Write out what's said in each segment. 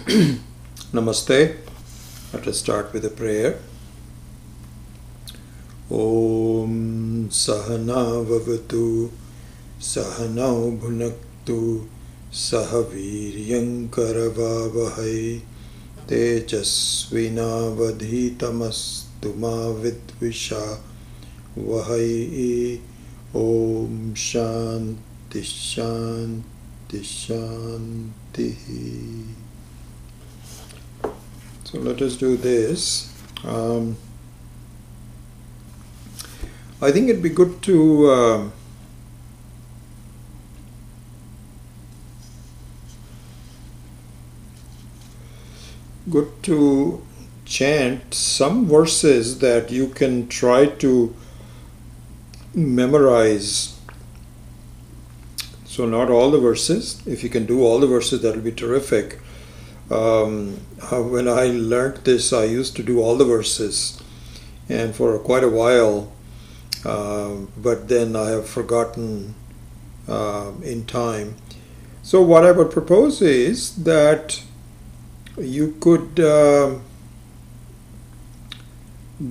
Namaste. Let us start with a prayer. Om Sahana Vavatu Sahanau Bhunaktu Sahaviryam Karavavahai Tejasvinavadhitamastu ma vidvisha Vahai. Om Shanti Shanti Shanti. So let us do this. I think it'd be good to chant some verses that you can try to memorize. So not all the verses. If you can do all the verses, that'll be terrific. When I learned this, I used to do all the verses, and for quite a while, but then I have forgotten in time. So what I would propose is that you could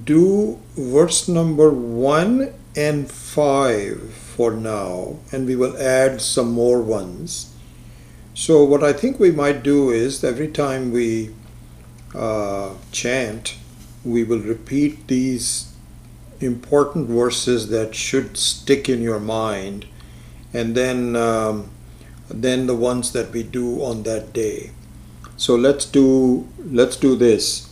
do verse number 1 and 5 for now, and we will add some more ones. So what I think we might do is every time we chant, we will repeat these important verses that should stick in your mind, and then the ones that we do on that day. So let's do this.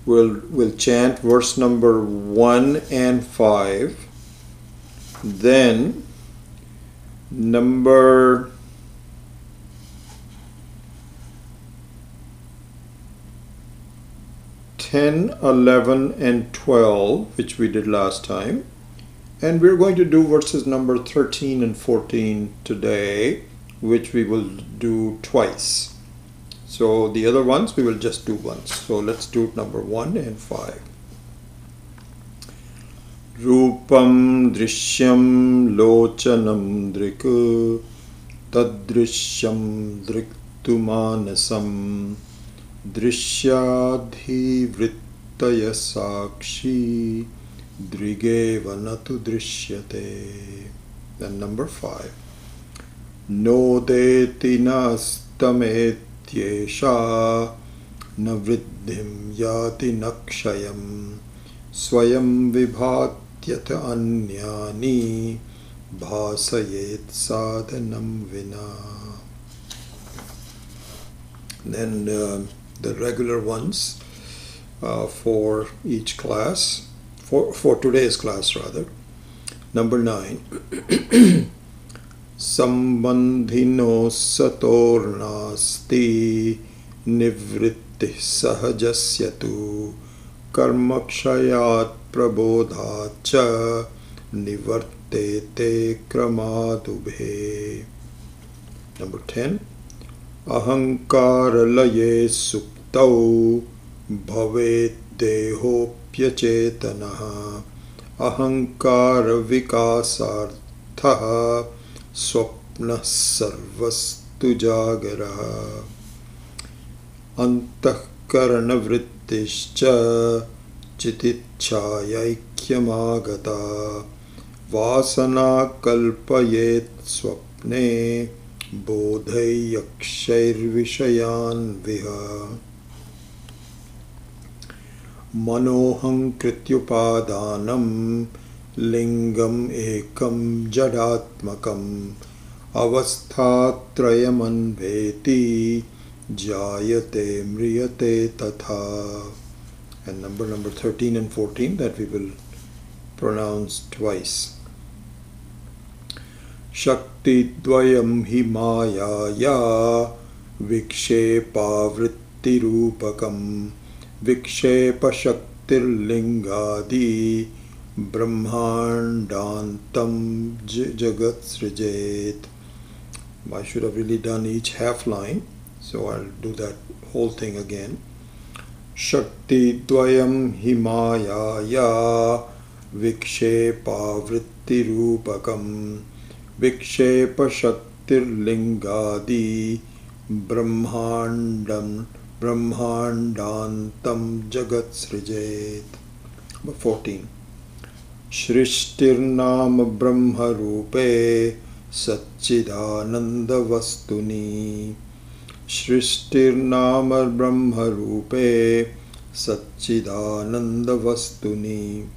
We'll chant verse number 1 and 5, then number 10, 11, and 12, which we did last time. And we're going to do verses number 13 and 14 today, which we will do twice. So the other ones we will just do once. So let's do number 1 and 5. Rupam drishyam lochanam drik tadrishyam driktumanasam Drishyadhi vrittaya sakshi drigeva natu drishyate. Then number 5. No deti nastametyesha na vriddhim yati nakshayam swayam vibhatyata anyani bhasayet sadhanam vina. Then the regular ones for each class, for today's class rather. Number 9. Sambandhino satornasti nivritti sahajasyatu karmakshayat prabodhacha nivartete kramadubhe. Number 10. Ahankaralaye suktau bhavet dehopyacetanaha ahankara vikasartha swapna sarvastu jagaraha antahkarana vrittischa chitichayaikyamagata vasana kalpayet swapne bodhai yakshair vishayan viha manoham krityupadanam lingam ekam jadatmakam avasthatrayam anveti jayate mriyate tatha. And number 13 and 14 that we will pronounce twice. Shakti dvayam hi mayaya vikshepa vritti rupakam vikshepa shaktir lingadi brahmandantam jagat srijet. I should have really done each half line, so I'll do that whole thing again. Shakti dvayam hi mayaya vikshepa vritti rupakam vikshepa shaktir lingadi brahmandam Brahmandantam Jagat Srijet. 14. Shrishtirnam Brahma Rupe Satchidananda Vastuni. Shrishtirnam Brahma Rupe Satchidananda Vastuni.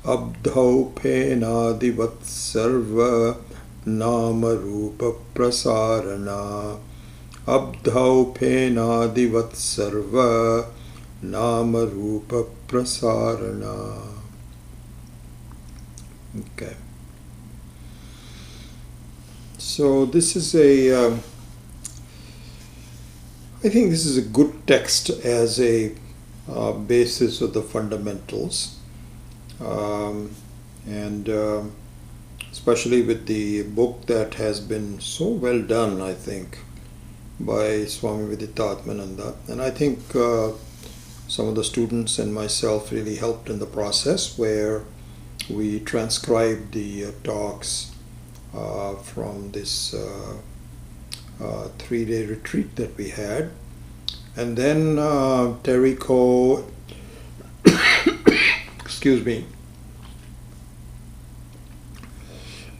Abdhau Penadivat Sarva Nama Rupa Prasarana. Abdhau Penadivat Sarva Nama Rupa Prasarana. Okay. So this is I think this is a good text as a basis of the fundamentals, and especially with the book that has been so well done, I think, by Swami Viditatmananda. And I think some of the students and myself really helped in the process, where we transcribed the talks from this 3-day retreat that we had. And then Terry Coe, excuse me,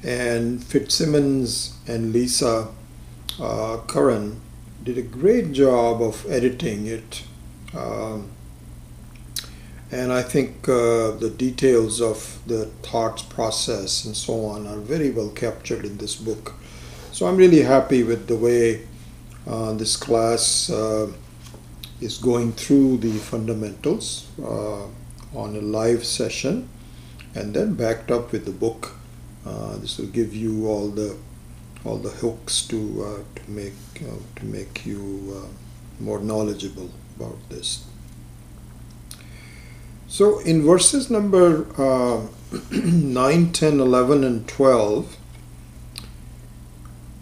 and Fitzsimmons and Lisa Curran did a great job of editing it. And I think the details of the thoughts process and so on are very well captured in this book. So I'm really happy with the way this class is going through the fundamentals on a live session, and then backed up with the book. This will give you all the hooks to make you more knowledgeable about this. So in verses number 9, 10, 11, and 12,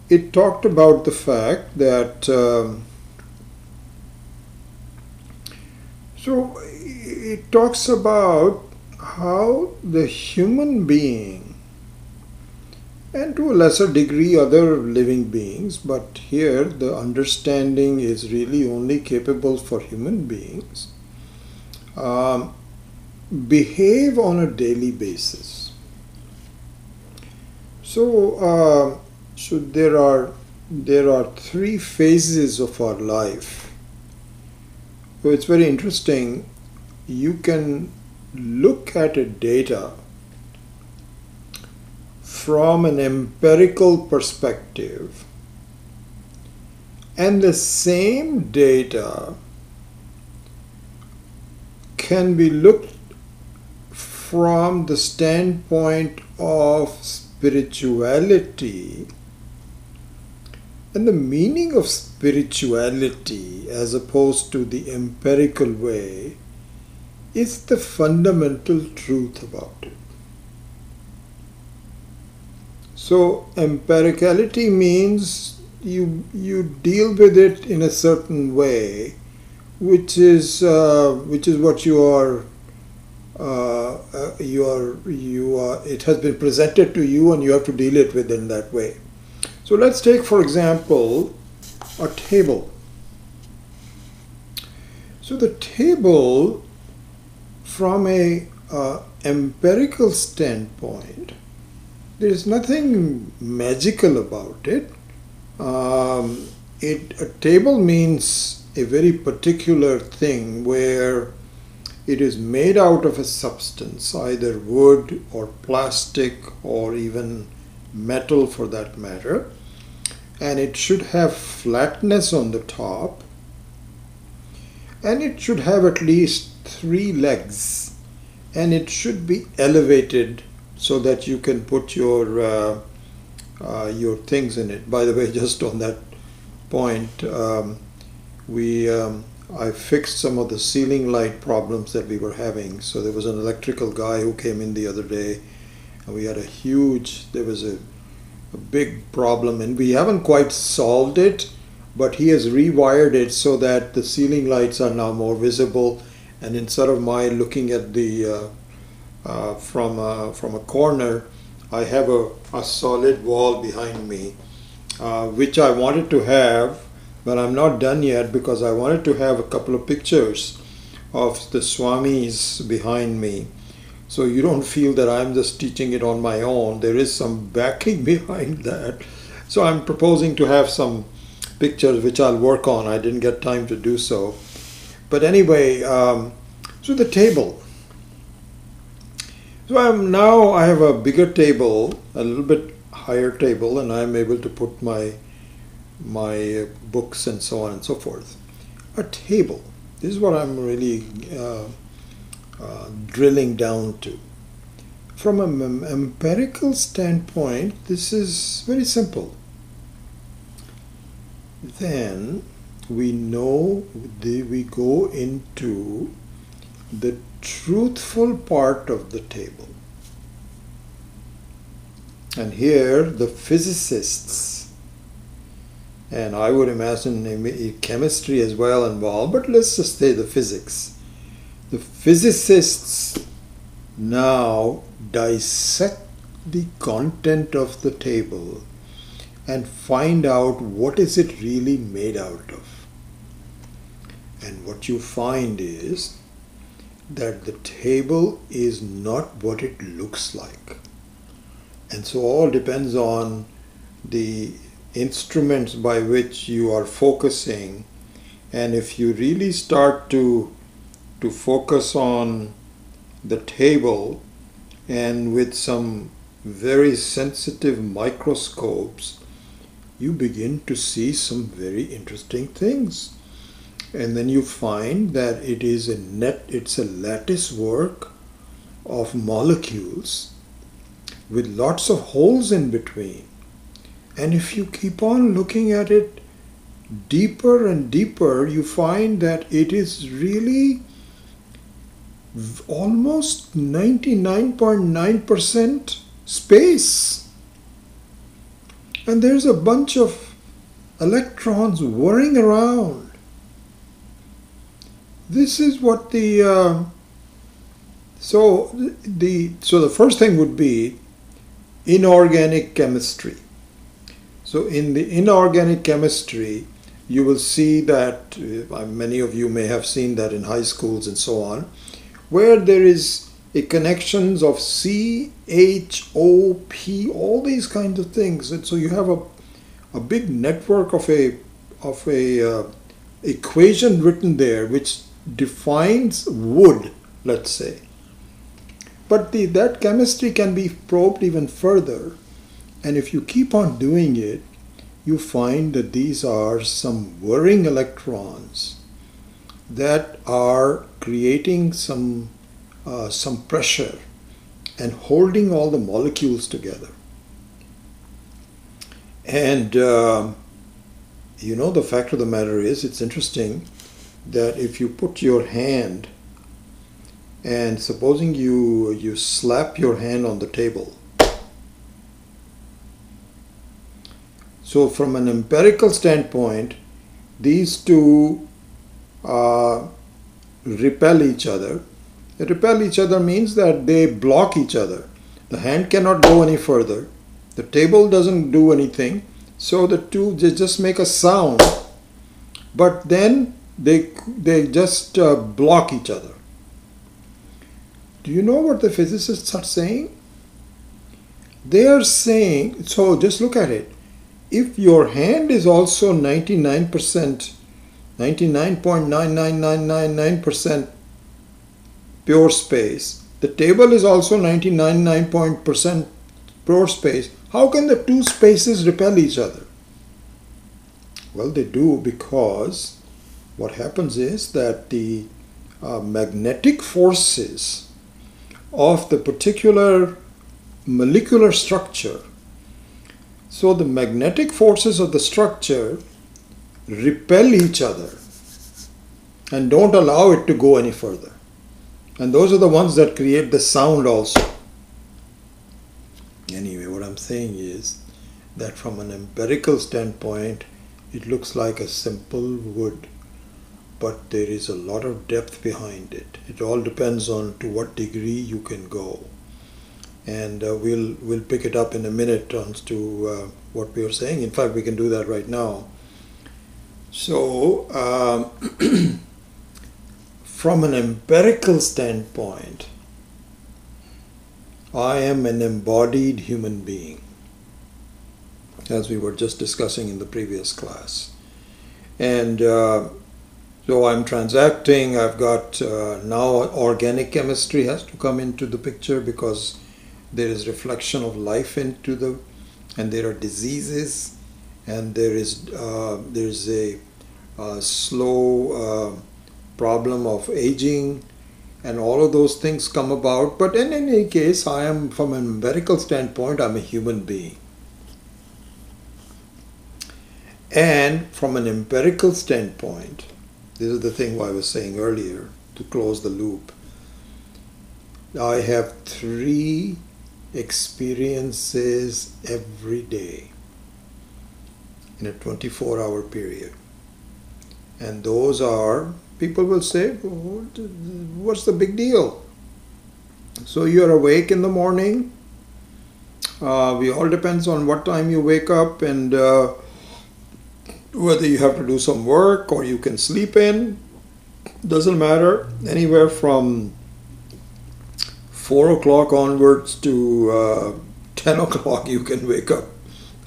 it talked about the fact that so it talks about how the human being, and to a lesser degree other living beings, but here the understanding is really only capable for human beings, behave on a daily basis. So there are 3 phases of our life. So it's very interesting. You can look at a data from an empirical perspective, and the same data can be looked from the standpoint of spirituality. And the meaning of spirituality, as opposed to the empirical way, is the fundamental truth about it. So empiricality means you deal with it in a certain way, which is what you are. It has been presented to you, and you have to deal it with in that way. So let's take, for example, a table. So the table, from a empirical standpoint, there is nothing magical about it. A table means a very particular thing where it is made out of a substance, either wood or plastic or even metal for that matter, and it should have flatness on the top, and it should have at least 3 legs, and it should be elevated so that you can put your things in it. By the way, just on that point, I fixed some of the ceiling light problems that we were having. So there was an electrical guy who came in the other day, and we had there was a big problem, and we haven't quite solved it, but he has rewired it so that the ceiling lights are now more visible, and instead of my looking at the from a corner, I have a solid wall behind me, which I wanted to have But I'm not done yet because I wanted to have a couple of pictures of the Swamis behind me. So you don't feel that I'm just teaching it on my own. There is some backing behind that. So I'm proposing to have some pictures which I'll work on. I didn't get time to do so. But anyway, so the table. So now I have a bigger table, a little bit higher table, and I'm able to put my books and so on and so forth. A table. This is what I'm really drilling down to. From an empirical standpoint, this is very simple. Then we know we go into the truthful part of the table. And here the physicists, and I would imagine chemistry as well involved, but let's just say the physics. The physicists now dissect the content of the table and find out what is it really made out of. And what you find is that the table is not what it looks like. And so all depends on the instruments by which you are focusing. And if you really start to focus on the table and with some very sensitive microscopes, you begin to see some very interesting things. And then you find that it's a lattice work of molecules with lots of holes in between. And if you keep on looking at it deeper and deeper, you find that it is really almost 99.9% space. And there's a bunch of electrons whirring around. This is what so the first thing would be inorganic chemistry. So in the inorganic chemistry, you will see that, many of you may have seen that in high schools and so on, where there is a connections of C, H, O, P, all these kinds of things. And so you have a big network of a equation written there which defines wood, let's say. But that chemistry can be probed even further, and if you keep on doing it, you find that these are some whirring electrons that are creating some pressure and holding all the molecules together. And the fact of the matter is, it's interesting that if you put your hand, and supposing you slap your hand on the table. So from an empirical standpoint, these two repel each other. Repel each other means that they block each other. The hand cannot go any further. The table doesn't do anything. So the two, they just make a sound. But then they just block each other. Do you know what the physicists are saying? They are saying, so just look at it. If your hand is also 99.99999% pure space, the table is also 99.9% pure space, how can the two spaces repel each other? Well, they do, because what happens is that the magnetic forces of the particular molecular structure, so the magnetic forces of the structure repel each other and don't allow it to go any further. And those are the ones that create the sound also. Anyway, what I'm saying is that from an empirical standpoint, it looks like a simple wood, but there is a lot of depth behind it. It all depends on to what degree you can go. And we'll pick it up in a minute on to what we are saying. In fact, we can do that right now. So, from an empirical standpoint, I am an embodied human being, as we were just discussing in the previous class. And so I'm transacting. I've got now organic chemistry has to come into the picture because there is reflection of life into the, and there are diseases, and there's a slow problem of aging, and all of those things come about. But in any case, I am, from an empirical standpoint, I'm a human being. And from an empirical standpoint, this is the thing I was saying earlier, to close the loop. I have 3 experiences every day in a 24-hour period. And those are, people will say, what's the big deal? So you're awake in the morning. We all depends on what time you wake up and whether you have to do some work or you can sleep in. Doesn't matter. Anywhere from 4 o'clock onwards to 10 o'clock you can wake up.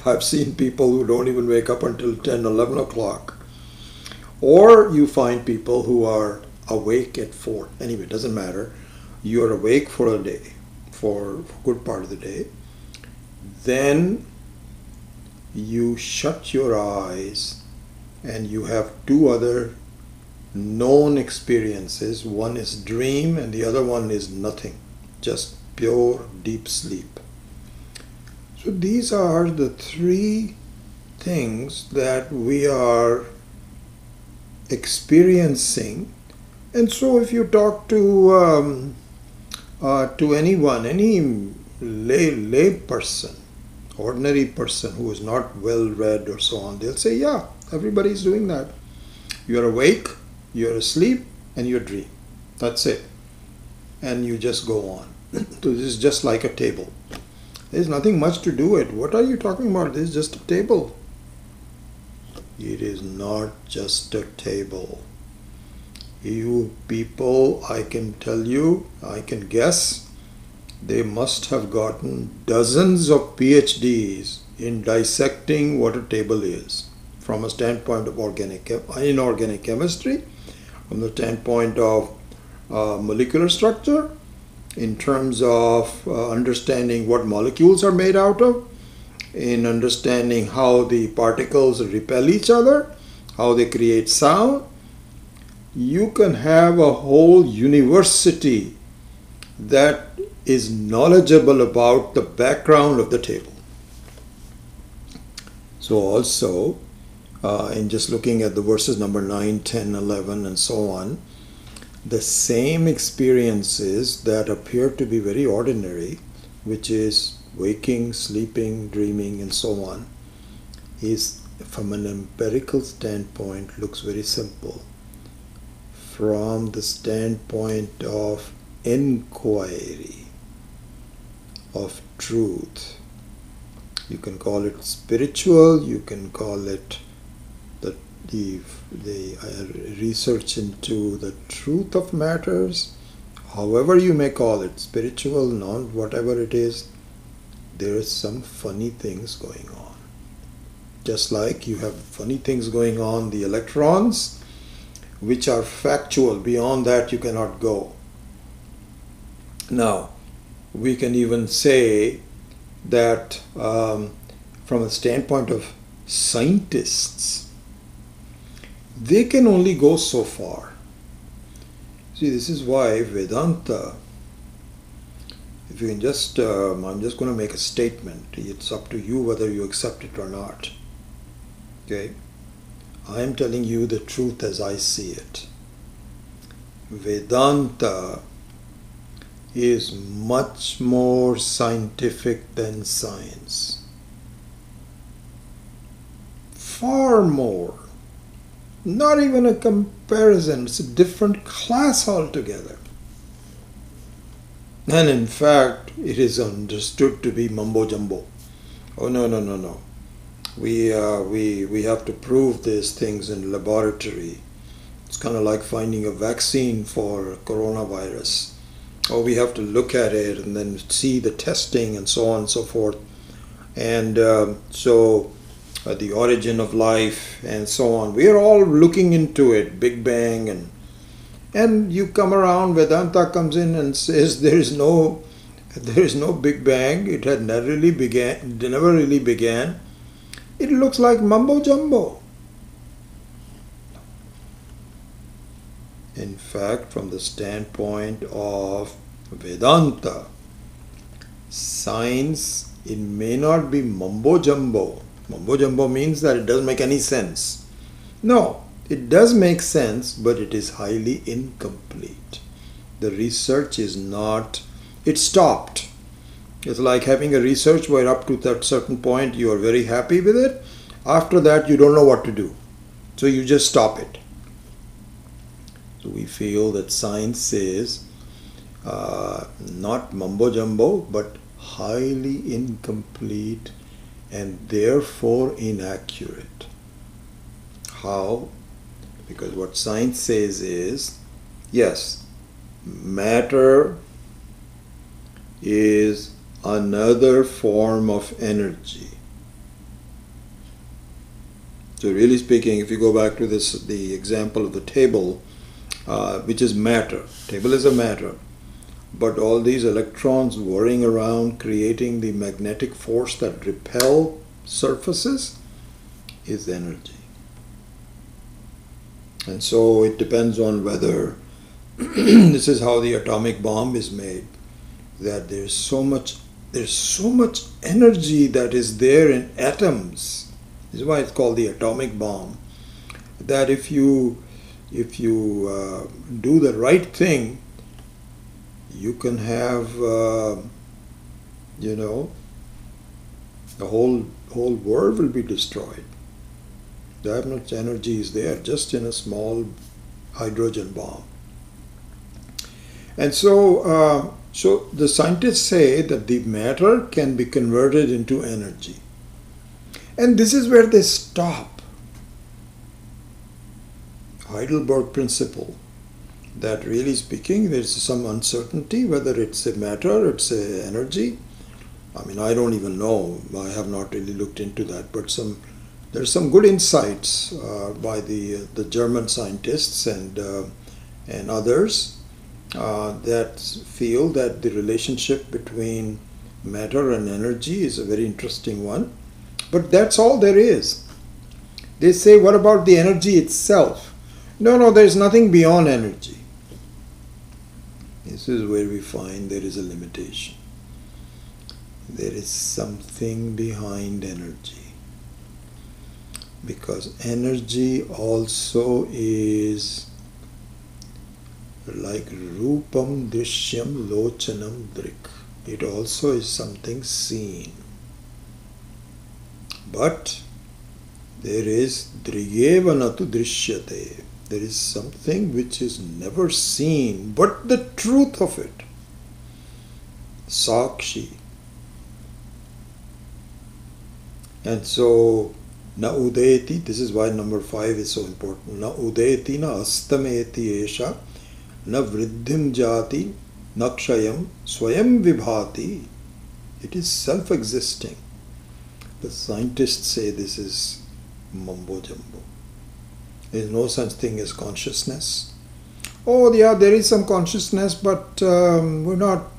I've seen people who don't even wake up until 10, 11 o'clock. Or you find people who are awake at 4. Anyway, it doesn't matter. You're awake for a day, for a good part of the day. Then you shut your eyes and you have 2 other known experiences. One is dream and the other one is nothing, just pure deep sleep. So these are the 3 things that we are experiencing. And so if you talk to anyone, any lay person, ordinary person who is not well read or so on, they'll say, yeah, everybody's doing that. You're awake, you're asleep, and you dream. That's it. And you just go on. So this is just like a table. There's nothing much to do it. What are you talking about? This is just a table. It is not just a table. You people, I can tell you, I can guess, they must have gotten dozens of PhDs in dissecting what a table is from a standpoint of inorganic chemistry, from the standpoint of molecular structure, in terms of understanding what molecules are made out of, in understanding how the particles repel each other, how they create sound. You can have a whole university that is knowledgeable about the background of the table. So also, in just looking at the verses number 9, 10, 11 and so on, the same experiences that appear to be very ordinary, which is waking, sleeping, dreaming and so on, is from an empirical standpoint looks very simple. From the standpoint of inquiry, of truth, you can call it spiritual, you can call it the research into the truth of matters, however you may call it, spiritual, non, whatever it is, there is some funny things going on. Just like you have funny things going on, the electrons, which are factual, beyond that you cannot go. Now, we can even say that from a standpoint of scientists, they can only go so far. See, this is why Vedanta, if you can just, I'm just going to make a statement. It's up to you whether you accept it or not. Okay? I am telling you the truth as I see it. Vedanta is much more scientific than science. Far more. Not even a comparison. It's a different class altogether. And in fact, it is understood to be mumbo jumbo. Oh, no. we have to prove these things in laboratory. It's kind of like finding a vaccine for coronavirus. Or we have to look at it and then see the testing and so on and so forth. And the origin of life and so on. We are all looking into it, Big Bang, and you come around, Vedanta comes in and says there is no Big Bang. It had never really began. It looks like mumbo jumbo. In fact, from the standpoint of Vedanta, science, it may not be mumbo jumbo. Mumbo jumbo means that it doesn't make any sense. No, it does make sense, but it is highly incomplete. The research is not, it stopped. It's like having a research where up to that certain point you are very happy with it. After that you don't know what to do. So you just stop it. So we feel that science is not mumbo jumbo, but highly incomplete and therefore inaccurate. How? Because what science says is, yes, matter is another form of energy. So really speaking, if you go back to the example of the table, which is matter. Table is a matter. But all these electrons whirring around, creating the magnetic force that repel surfaces, is energy. And so it depends on whether this is how the atomic bomb is made. That there's so much energy that is there in atoms. This is why it's called the atomic bomb. That if you do the right thing, you can have, the whole world will be destroyed. That much energy is there just in a small hydrogen bomb. And so the scientists say that the matter can be converted into energy. And this is where they stop. Heidelberg principle, that really speaking, there's some uncertainty whether it's a matter, it's a energy. I mean, I don't even know. I have not really looked into that, but there's some good insights by the German scientists and others that feel that the relationship between matter and energy is a very interesting one. But that's all there is. They say, what about the energy itself? No, there is nothing beyond energy. This is where we find there is a limitation. There is something behind energy. Because energy also is like rupam drishyam lochanam drik. It also is something seen. But there is drigeva natu drishyate. There is something which is never seen, but the truth of it. Sakshi. And so, na udeti, this is why number 5 is so important. Na udeti na astameti esha, na vriddhim jati, na kshayam, swayam vibhati. It is self-existing. The scientists say this is mumbo jumbo. There is no such thing as consciousness. Oh yeah, there is some consciousness, but we're not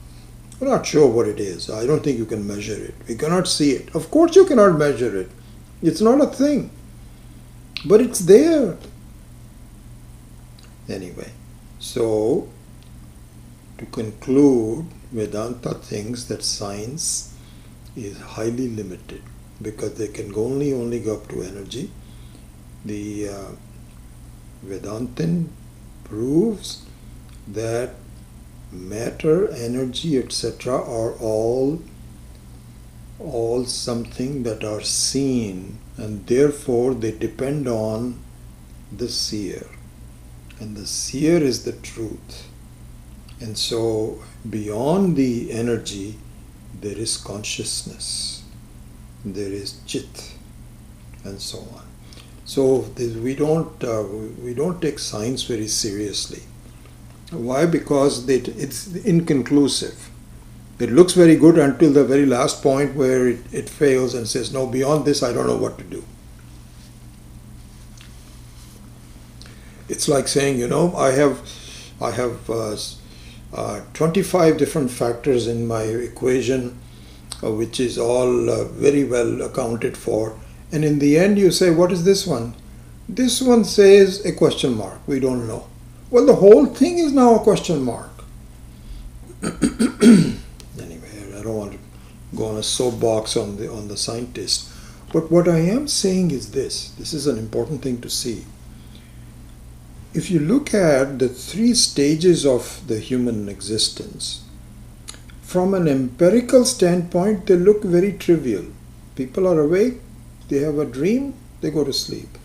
sure what it is. I don't think you can measure it. We cannot see it. Of course you cannot measure it. It's not a thing. But it's there. Anyway, so to conclude, Vedanta thinks that science is highly limited because they can only go up to energy. The Vedantin proves that matter, energy, etc. are all something that are seen, and therefore they depend on the seer. And the seer is the truth. And so beyond the energy, there is consciousness. There is chit. and so on. So we don't take science very seriously. Why? Because it's inconclusive. It looks very good until the very last point where it fails and says, no, beyond this I don't know what to do. It's like saying, I have 25 different factors in my equation, which is all very well accounted for. And in the end you say, what is this one? This one says a question mark. We don't know. Well, the whole thing is now a question mark. Anyway, I don't want to go on a soapbox on the scientist. But what I am saying is this. This is an important thing to see. If you look at the 3 stages of the human existence, from an empirical standpoint, they look very trivial. People are awake, they have a dream, they go to sleep.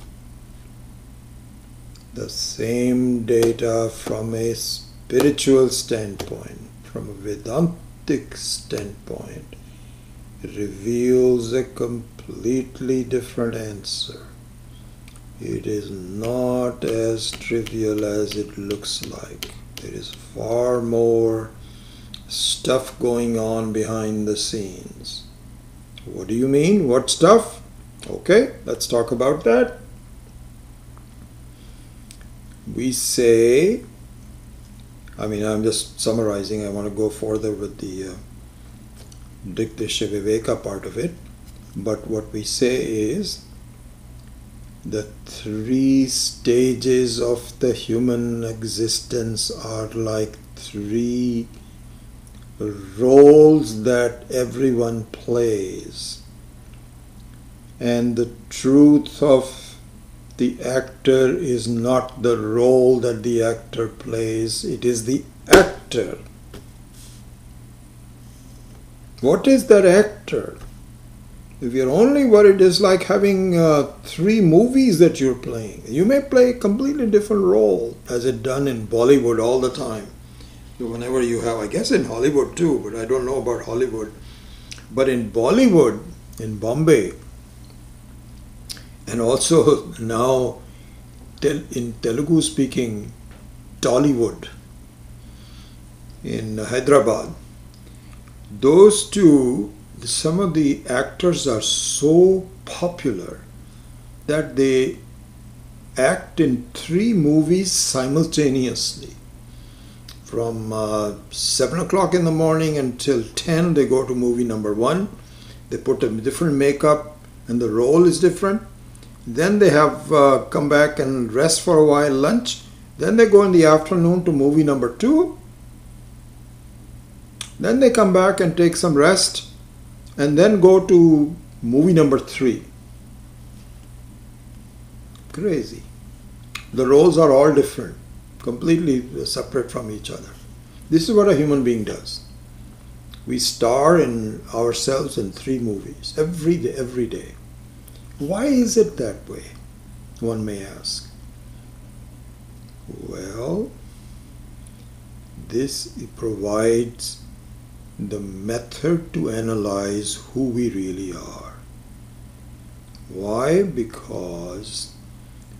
The same data from a spiritual standpoint, from a Vedantic standpoint, reveals a completely different answer. It is not as trivial as it looks like. There is far more stuff going on behind the scenes. What do you mean? What stuff? Okay, let's talk about that. We say, I'm just summarizing, I want to go further with the Drg Drsya Viveka part of it. But what we say is, the 3 stages of the human existence are like 3 roles that everyone plays. And the truth of the actor is not the role that the actor plays, it is the actor. What is that actor? If you're only worried, it's like having 3 movies that you're playing. You may play a completely different role, as it's done in Bollywood all the time. Whenever you have, I guess in Hollywood too, but I don't know about Hollywood. But in Bollywood, in Bombay, and also now in Telugu speaking Tollywood in Hyderabad, those two, some of the actors are so popular that they act in 3 movies simultaneously. From 7 o'clock in the morning until 10, they go to movie number 1. They put a different makeup and the role is different. Then they have come back and rest for a while, lunch. Then they go in the afternoon to movie number 2. Then they come back and take some rest and then go to movie number 3. Crazy. The roles are all different, completely separate from each other. This is what a human being does. We star in ourselves in 3 movies every day. Why is it that way? One may ask. Well, this provides the method to analyze who we really are. Why? Because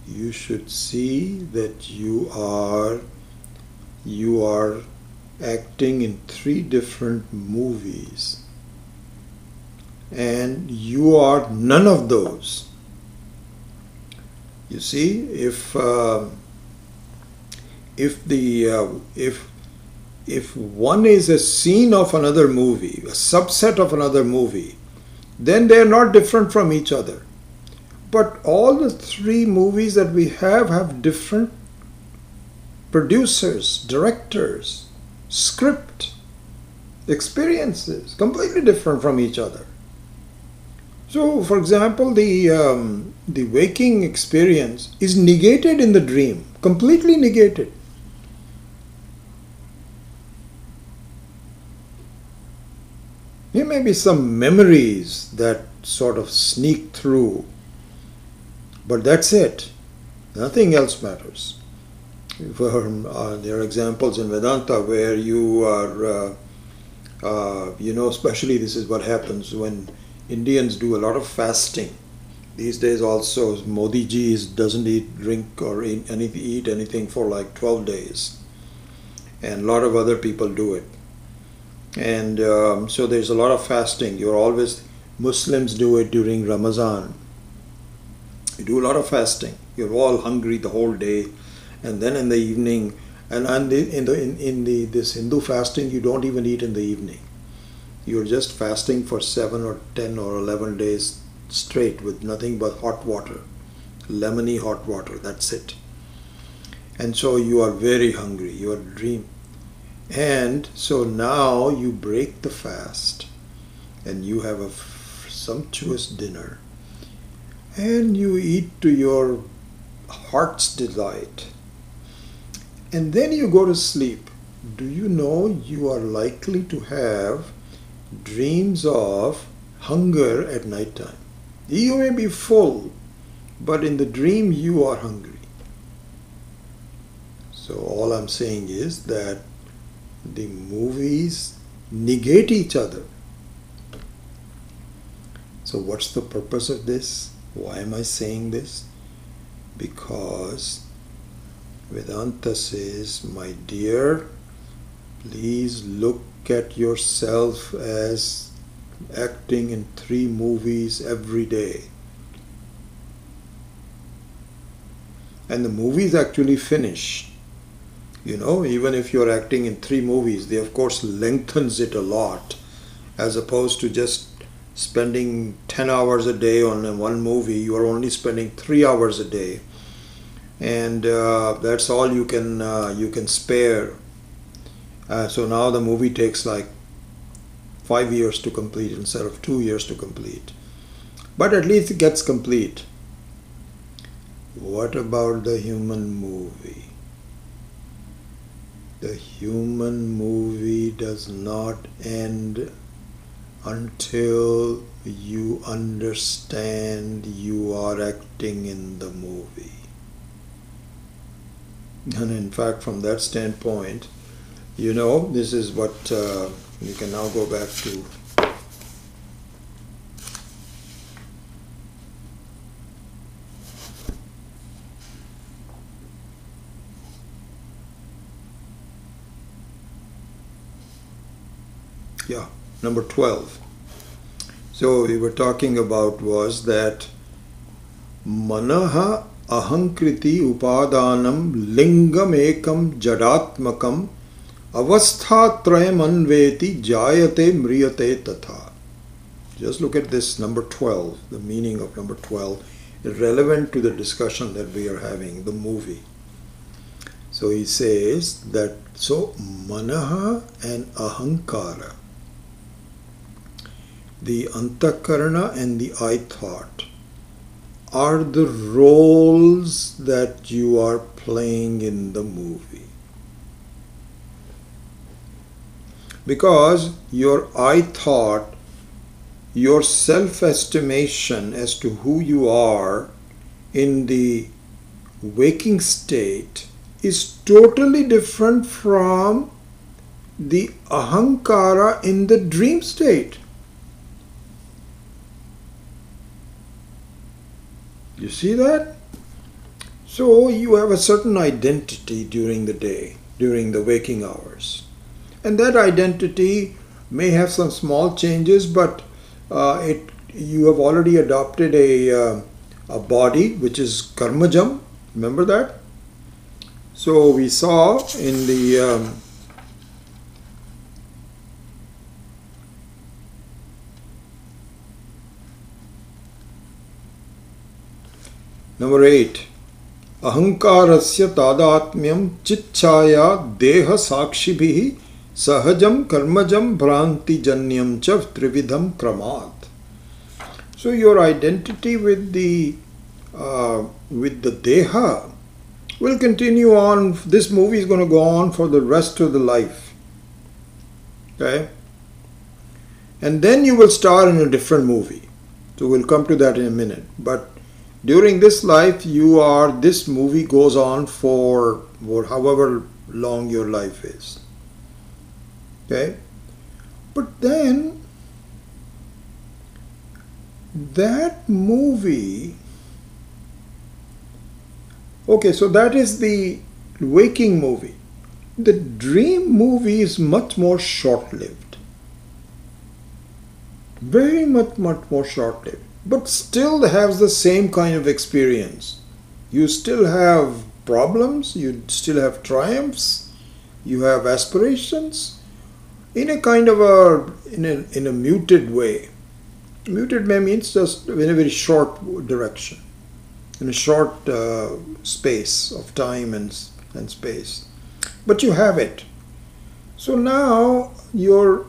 you should see that you are acting in 3 different movies, and you are none of those. You see, if one is a scene of another movie, a subset of another movie, then they are not different from each other. But all the 3 movies that we have different producers, directors, script, experiences, completely different from each other. So, for example, the waking experience is negated in the dream, completely negated. There may be some memories that sort of sneak through, but that's it. Nothing else matters. There are examples in Vedanta where you are, especially this is what happens when Indians do a lot of fasting. These days also, Modi ji doesn't drink or eat anything for like 12 days. And a lot of other people do it. And so there's a lot of fasting. Muslims do it during Ramadan. You do a lot of fasting. You're all hungry the whole day. And then in the evening, this Hindu fasting, you don't even eat in the evening. You're just fasting for 7 or 10 or 11 days straight with nothing but hot water, lemony hot water, that's it. And so you are very hungry, you are dream. And so now you break the fast and you have a sumptuous dinner and you eat to your heart's delight. And then you go to sleep. Do you know you are likely to have dreams of hunger at night time? You may be full, but in the dream you are hungry. So all I'm saying is that the movies negate each other. So what's the purpose of this? Why am I saying this? Because Vedanta says, my dear, please look at yourself as acting in 3 movies every day. And the movies actually finish. You know, even if you're acting in 3 movies, they of course lengthens it a lot, as opposed to just spending 10 hours a day on one movie. You are only spending 3 hours a day, and that's all you can spare. So now the movie takes like 5 years to complete instead of 2 years to complete. But at least it gets complete. What about the human movie? The human movie does not end until you understand you are acting in the movie. And in fact, from that standpoint, you know, this is what you can now go back to. Yeah, number 12. So we were talking about was that manaha ahankriti upadanam lingam ekam jadatmakam avasthatrayam anveti jayate mriyate tatha. Just look at this number 12, the meaning of number 12 is relevant to the discussion that we are having, the movie. So he says that, so manaha and ahankara, the antakarana and the I thought, are the roles that you are playing in the movie. Because your I thought, your self-estimation as to who you are in the waking state is totally different from the ahankara in the dream state. You see that? So you have a certain identity during the day, during the waking hours. And that identity may have some small changes, but you have already adopted a body which is karmajam. Remember that? So we saw in the number 8, ahankarasya tadatmyam chitchaya deha sakshibhihi sahajam karmajam bhranti janyam cha trividham kramat. So your identity with the deha will continue on. This movie is going to go on for the rest of the life. Okay? And then you will star in a different movie. So we'll come to that in a minute. But during this life, this movie goes on for however long your life is. Okay? But then, that movie, okay, so that is the waking movie. The dream movie is much more short-lived. Very much more short-lived. But still has the same kind of experience. You still have problems, you still have triumphs, you have aspirations in a kind of in a muted way. Muted way means just in a very short direction, in a short space of time and space. But you have it. So now your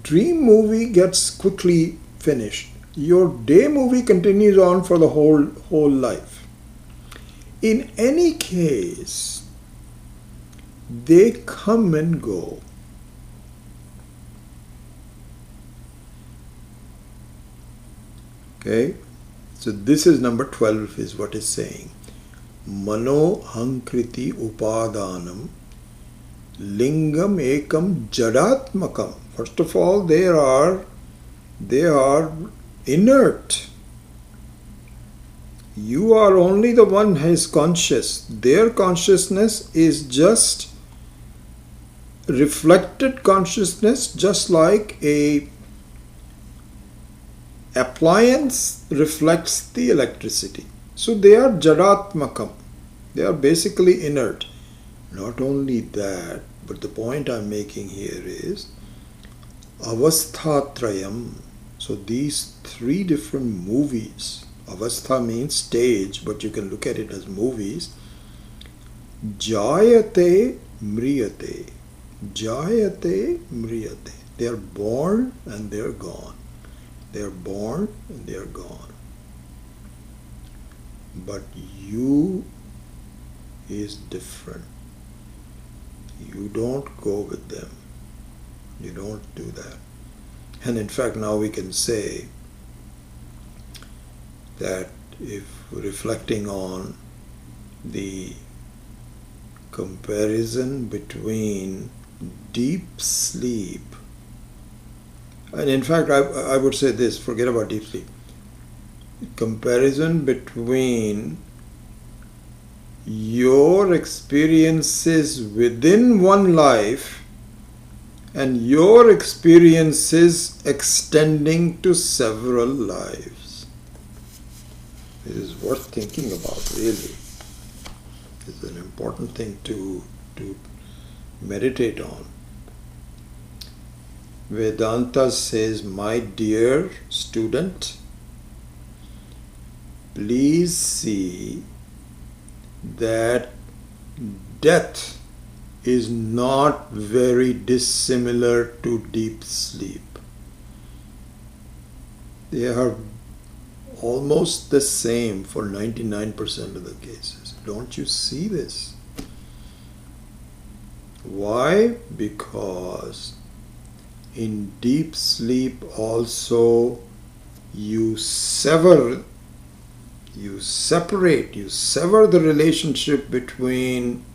dream movie gets quickly finished. Your day movie continues on for the whole life. In any case, they come and go. Okay, so this is number 12 is what it's saying. Mano hankriti upadanam lingam ekam jadatmakam. First of all, they are inert. You are only the one who is conscious. Their consciousness is just reflected consciousness, just like a appliance reflects the electricity. So they are jadatmakam. They are basically inert. Not only that, but the point I'm making here is avasthatrayam. So these three different movies, avastha means stage, but you can look at it as movies. Jayate mriyate. Jayate mriyate. They are born and they are gone. They are born and they are gone. But you is different. You don't go with them. You don't do that. And in fact, now we can say that if reflecting on the comparison between deep sleep, and in fact, I would say this, forget about deep sleep. Comparison between your experiences within one life and your experiences extending to several lives. It is worth thinking about, really. It's an important thing to meditate on. Vedanta says, my dear student, please see that death is not very dissimilar to deep sleep. They are almost the same for 99% of the cases. Don't you see this? Why? Because in deep sleep also you sever the relationship between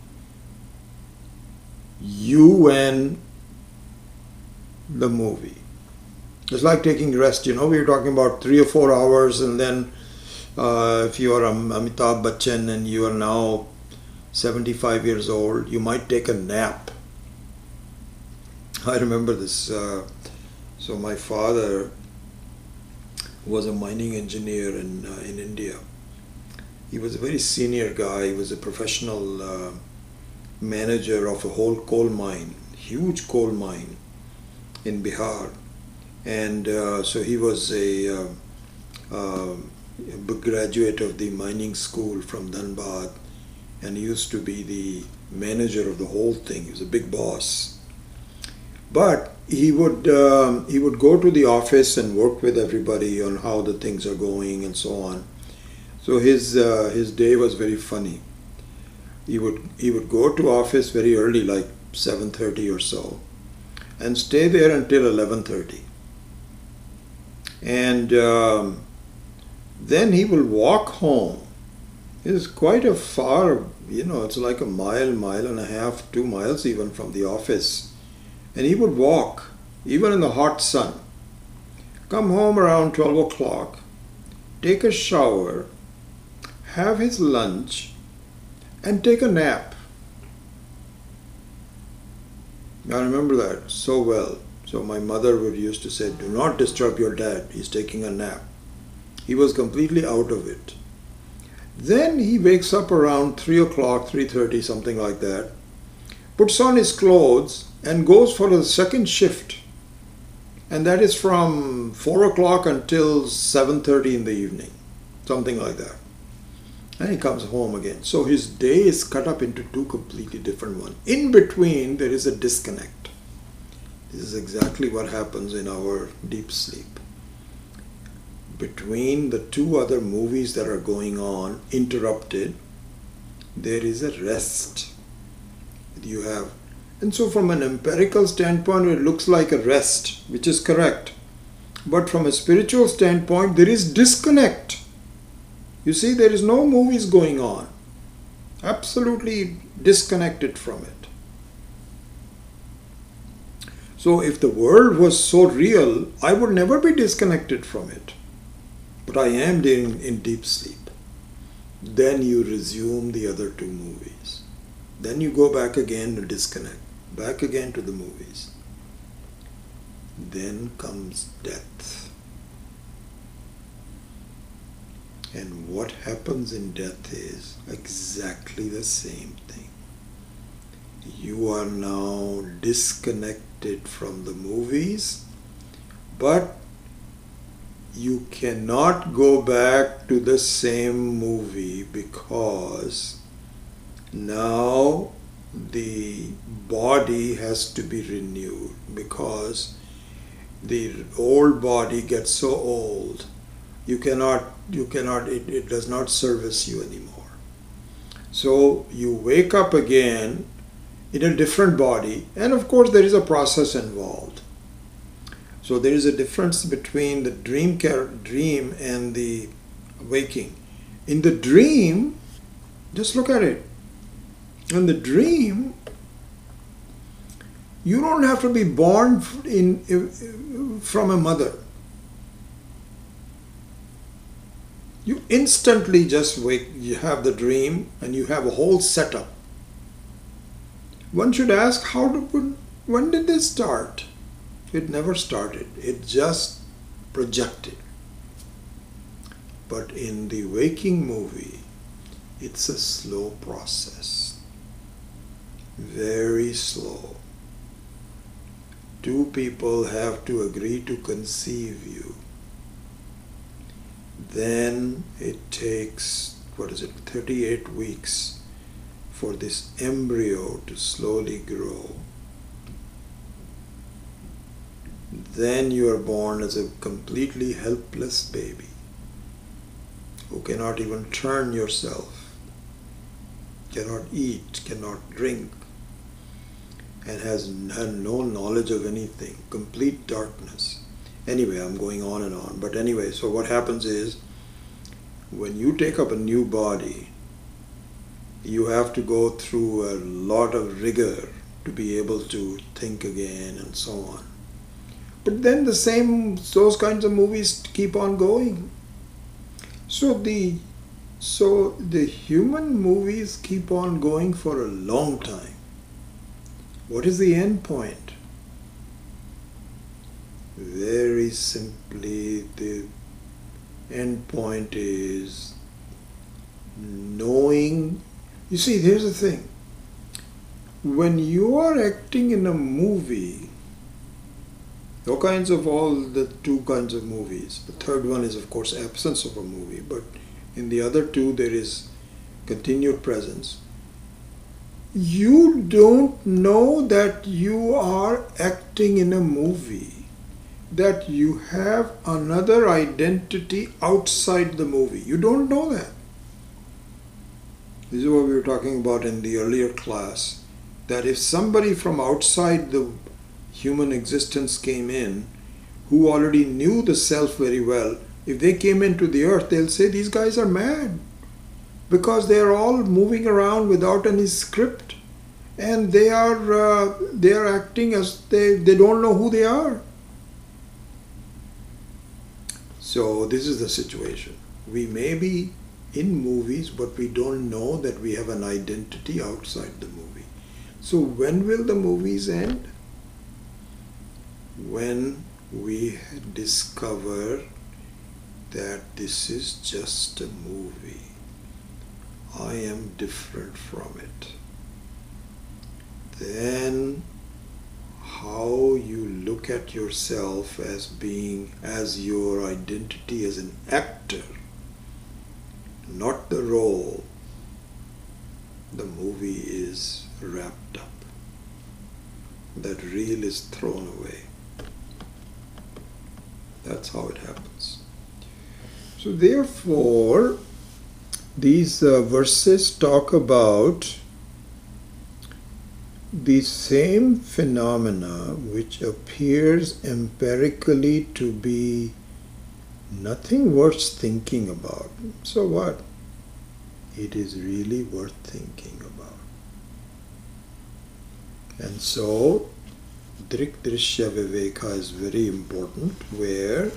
you and the movie. It's like taking rest, we were talking about 3 or 4 hours, and then if you are Amitabh Bachchan and you are now 75 years old, you might take a nap. I remember this. So my father was a mining engineer in India. He was a very senior guy. He was a professional manager of a whole coal mine, huge coal mine in Bihar. And so he was a graduate of the mining school from Dhanbad, and he used to be the manager of the whole thing. He was a big boss. But he would go to the office and work with everybody on how the things are going and so on. So his day was very funny. He would go to office very early, like 7:30 or so, and stay there until 11:30. And then he will walk home. It is quite a far, it's like a mile and a half, 2 miles even from the office. And he would walk, even in the hot sun, come home around 12 o'clock, take a shower, have his lunch, and take a nap. I remember that so well. So my mother would used to say, do not disturb your dad, he's taking a nap. He was completely out of it. Then he wakes up around 3 o'clock, 3:30, something like that, puts on his clothes and goes for the second shift. And that is from 4 o'clock until 7:30 in the evening, something like that. And he comes home again. So his day is cut up into two completely different ones. In between, there is a disconnect. This is exactly what happens in our deep sleep. Between the two other movies that are going on, interrupted, there is a rest. You have, and so from an empirical standpoint, it looks like a rest, which is correct. But from a spiritual standpoint, there is disconnect. You see, there is no movies going on. Absolutely disconnected from it. So if the world was so real, I would never be disconnected from it. But I am in deep sleep. Then you resume the other two movies. Then you go back again to disconnect. Back again to the movies. Then comes death. And what happens in death is exactly the same thing. You are now disconnected from the movies, but you cannot go back to the same movie because now the body has to be renewed, because the old body gets so old, it does not service you anymore. So you wake up again in a different body, and of course there is a process involved. So there is a difference between the dream and the waking. In the dream, just look at it. In the dream, you don't have to be born from a mother. You instantly just wake, you have the dream, and you have a whole setup. One should ask, when did this start? It never started. It just projected. But in the waking movie, it's a slow process. Very slow. Two people have to agree to conceive you. Then it takes, 38 weeks for this embryo to slowly grow. Then you are born as a completely helpless baby who cannot even turn yourself, cannot eat, cannot drink, and has no knowledge of anything, complete darkness. Anyway, I'm going on and on. But anyway, so what happens is, when you take up a new body, you have to go through a lot of rigor to be able to think again and so on. But then those kinds of movies keep on going. So the human movies keep on going for a long time. What is the end point? Very simply, the end point is knowing. You see, here's the thing. When you are acting in a movie, all the two kinds of movies. The third one is, of course, absence of a movie, but in the other two there is continued presence. You don't know that you are acting in a movie, that you have another identity outside the movie. You don't know that. This is what we were talking about in the earlier class, that if somebody from outside the human existence came in, who already knew the self very well, if they came into the earth, they'll say these guys are mad because they are all moving around without any script, and they are acting as they don't know who they are. So this is the situation. We may be in movies, but we don't know that we have an identity outside the movie. So when will the movies end? When we discover that this is just a movie. I am different from it. Then how you look at yourself as being, as your identity as an actor, not the role, the movie is wrapped up. That reel is thrown away. That's how it happens. So therefore, these verses talk about the same phenomena which appears empirically to be nothing worth thinking about. So what? It is really worth thinking about. And so, Drg Drsya Viveka is very important, where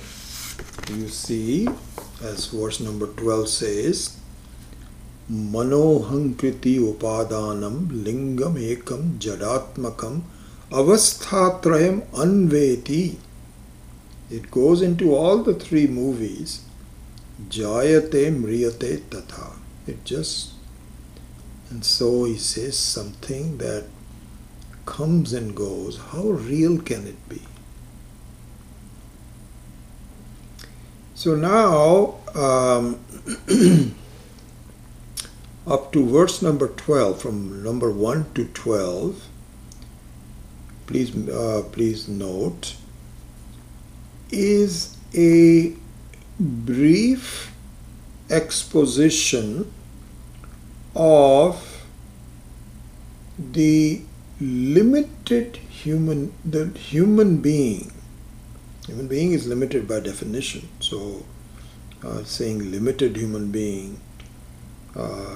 you see, as verse number 12 says, Manohankriti upadanam lingam ekam jadatmakam avasthatrayam anveti. It goes into all the three movies. Jayate mriyate tatha. It just, and so he says something that comes and goes. How real can it be? So now, up to verse number 12, from number 1 to 12, please note, is a brief exposition of the limited human being. Human being is limited by definition. So saying limited human being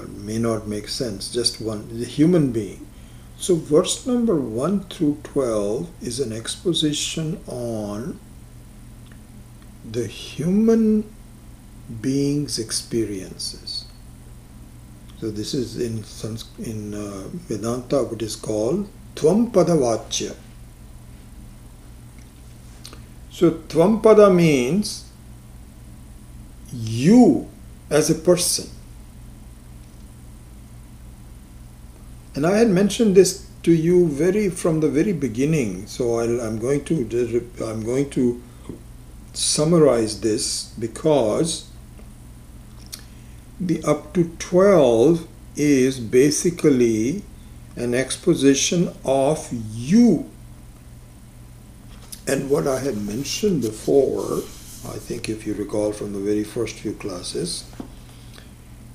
may not make sense. Just one, the human being. So verse number 1 through 12 is an exposition on the human being's experiences. So this is in Vedanta what is called Tvampada Vachya. So Tvampada means you as a person. And I had mentioned this to you from the very beginning. So I'm going to summarize this, because the up to 12 is basically an exposition of you. And what I had mentioned before, I think if you recall from the very first few classes,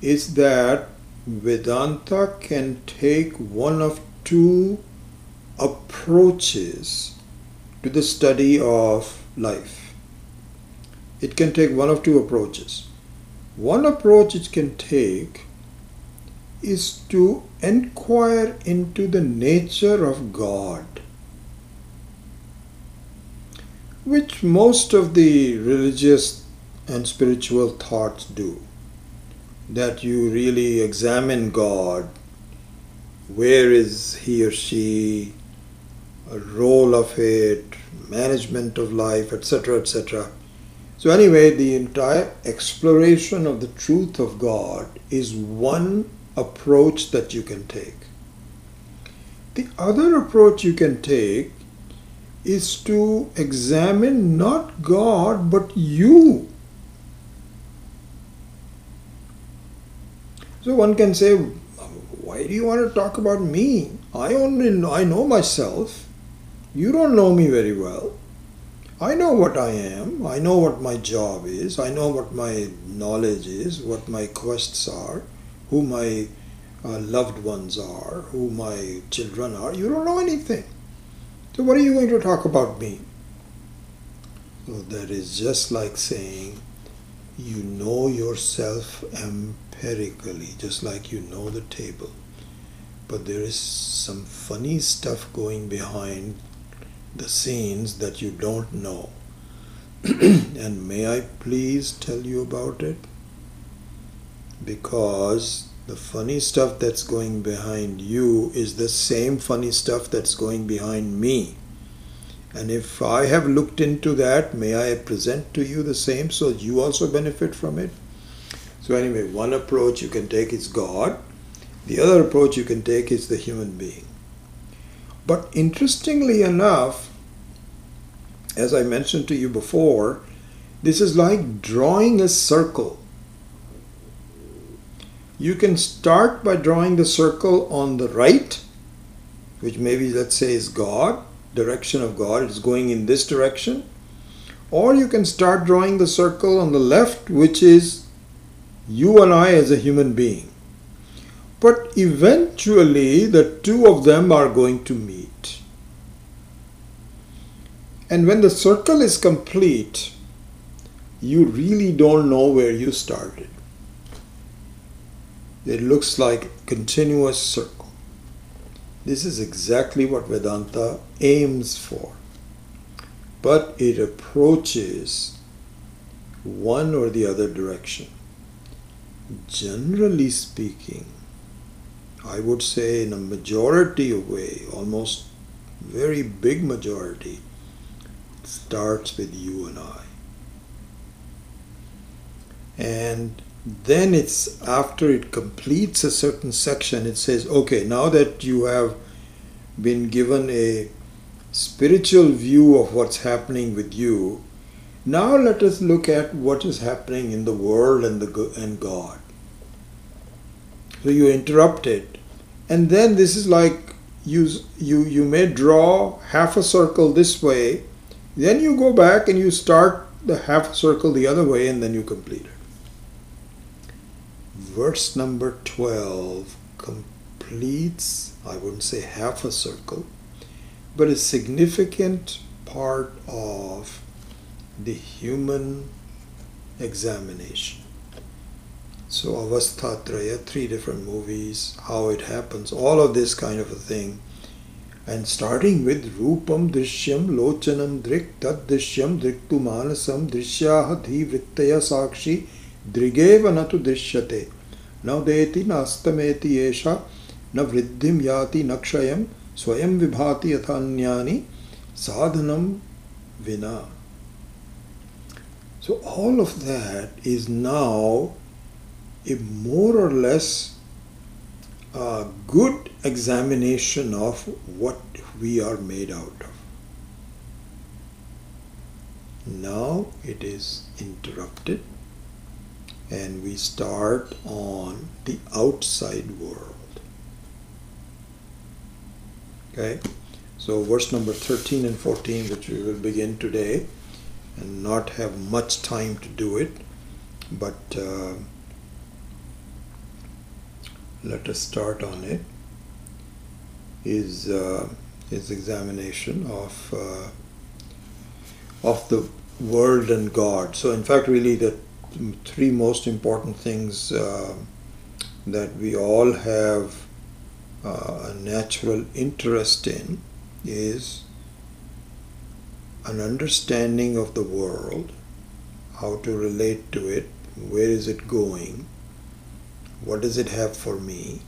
is that Vedanta can take one of two approaches to the study of life. It can take one of two approaches. One approach it can take is to inquire into the nature of God, which most of the religious and spiritual thoughts do. That you really examine God, where is he or she, a role of it, management of life, etc., etc. So anyway, the entire exploration of the truth of God is one approach that you can take. The other approach you can take is to examine not God but you. So one can say, why do you want to talk about me? I know myself. You don't know me very well. I know what I am. I know what my job is. I know what my knowledge is, what my quests are, who my loved ones are, who my children are. You don't know anything. So what are you going to talk about me? So that is just like saying, you know yourself empirically, just like you know the table. But there is some funny stuff going behind the scenes that you don't know. And may I please tell you about it? Because the funny stuff that's going behind you is the same funny stuff that's going behind me. And if I have looked into that, may I present to you the same so you also benefit from it? So anyway, one approach you can take is God. The other approach you can take is the human being. But interestingly enough, as I mentioned to you before, this is like drawing a circle. You can start by drawing the circle on the right, which maybe let's say is God, direction of God, it's going in this direction. Or you can start drawing the circle on the left, which is you and I as a human being. But eventually the two of them are going to meet. And when the circle is complete, you really don't know where you started. It looks like a continuous circle. This is exactly what Vedanta aims for. But it approaches one or the other direction. Generally speaking, I would say in a majority of way, almost very big majority, starts with you and I. And then it's after it completes a certain section, it says, okay, now that you have been given a spiritual view of what's happening with you, now let us look at what is happening in the world and God. So you interrupt it, and then this is like you may draw half a circle this way, then you go back and you start the half circle the other way, and then you complete it. Verse number 12 completes, I wouldn't say half a circle, but a significant part of the human examination. So Avasthatraya, 3 different movies, how it happens, all of this kind of a thing. And starting with Rupam Drishyam Lochanam Drik Tad Drishyam Driktu Manasam Drishyaha Dhi Vrittaya Sakshi Drigeva Natu Drishyate Navdeti Nastameti Esha Navriddhim Yati Nakshayam Swayam Vibhati Athanyani Sadhanam Vina. So all of that is now a more or less good examination of what we are made out of. Now it is interrupted and we start on the outside world. Okay, so verse number 13 and 14, which we will begin today and not have much time to do it, but let us start on it, is examination of the world and God. So in fact, really the 3 most important things that we all have a natural interest in is an understanding of the world, how to relate to it, where is it going, what does it have for me,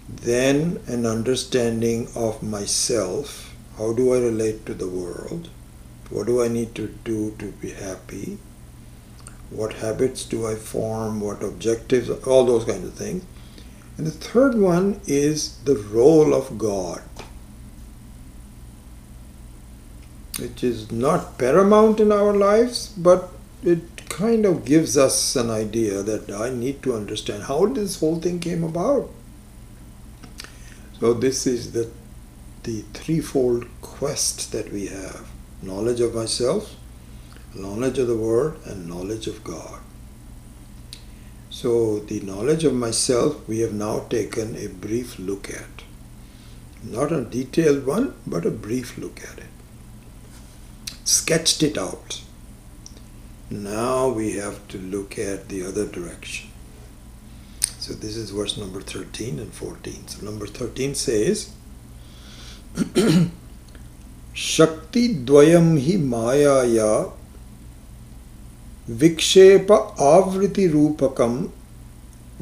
then an understanding of myself, how do I relate to the world, what do I need to do to be happy, what habits do I form, what objectives, all those kinds of things. And the third one is the role of God, which is not paramount in our lives, but it kind of gives us an idea that I need to understand how this whole thing came about. So this is the threefold quest that we have: knowledge of myself, knowledge of the world, and knowledge of God. So the knowledge of myself we have now taken a brief look at. Not a detailed one, but a brief look at it. Sketched it out. Now we have to look at the other direction. So this is verse number 13 and 14. So number 13 says, Shakti dvayam hi mayaya vikshepa avriti rupakam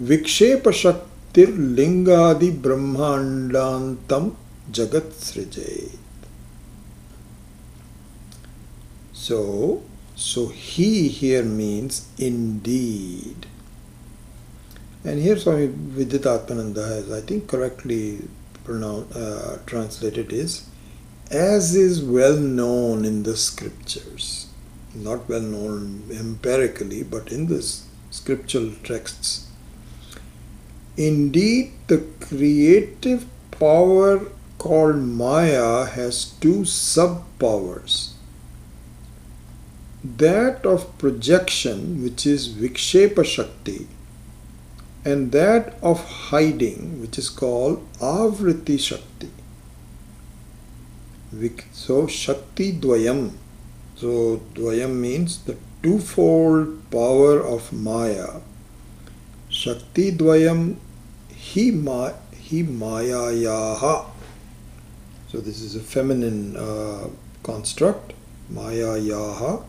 vikshepa shaktir lingadi brahmandantam jagat srijay. So he here means indeed. And here Swami Vidyatmananda has, I think, correctly translated is, as is well known in the scriptures. Not well known empirically, but in the scriptural texts. Indeed, the creative power called Maya has two sub-powers. That of projection, which is Vikshepa Shakti, and that of hiding, which is called Avriti Shakti. So Shakti Dvayam. So Dvayam means the twofold power of Maya. Shakti Dvayam hi Mayayaha. So this is a feminine construct. Mayayaha.